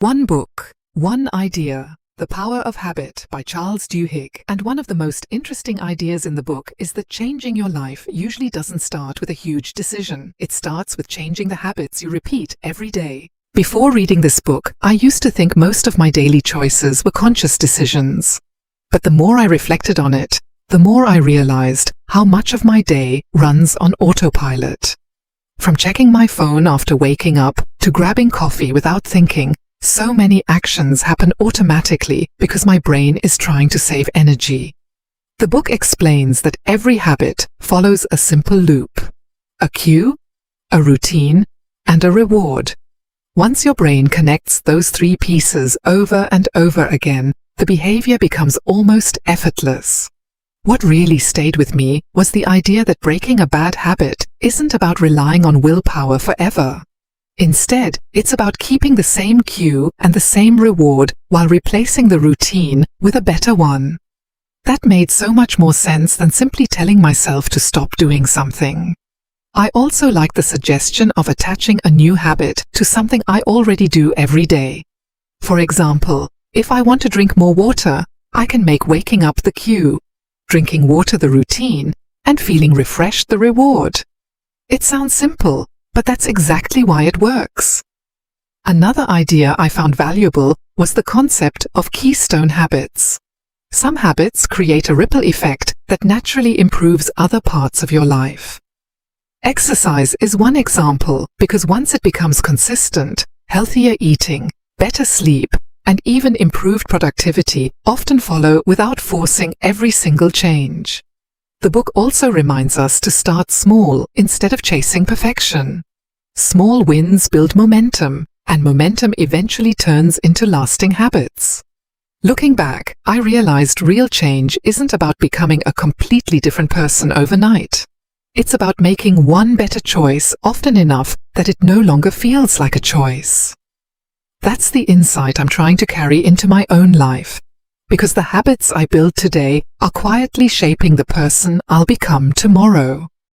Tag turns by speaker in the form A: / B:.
A: One book, one idea. The Power of Habit by Charles Duhigg. And one of the most interesting ideas in the book is that changing your life usually doesn't start with a huge decision. It starts with changing the habits you repeat every day. Before reading this book, I used to think most of my daily choices were conscious decisions. But the more I reflected on it, the more I realized how much of my day runs on autopilot. From checking my phone after waking up to grabbing coffee without thinking, so many actions happen automatically because my brain is trying to save energy. The book explains that every habit follows a simple loop: a cue, a routine, and a reward. Once your brain connects those three pieces over and over again, the behavior becomes almost effortless. What really stayed with me was the idea that breaking a bad habit isn't about relying on willpower forever. Instead, it's about keeping the same cue and the same reward while replacing the routine with a better one. That made so much more sense than simply telling myself to stop doing something. I also like the suggestion of attaching a new habit to something I already do every day. For example, if I want to drink more water, I can make waking up the cue, drinking water the routine, and feeling refreshed the reward. It sounds simple, but that's exactly why it works. Another idea I found valuable was the concept of keystone habits. Some habits create a ripple effect that naturally improves other parts of your life. Exercise is one example because once it becomes consistent, healthier eating, better sleep, and even improved productivity often follow without forcing every single change. The book also reminds us to start small instead of chasing perfection. Small wins build momentum, and momentum eventually turns into lasting habits. Looking back, I realized real change isn't about becoming a completely different person overnight. It's about making one better choice often enough that it no longer feels like a choice. That's the insight I'm trying to carry into my own life, because the habits I build today are quietly shaping the person I'll become tomorrow.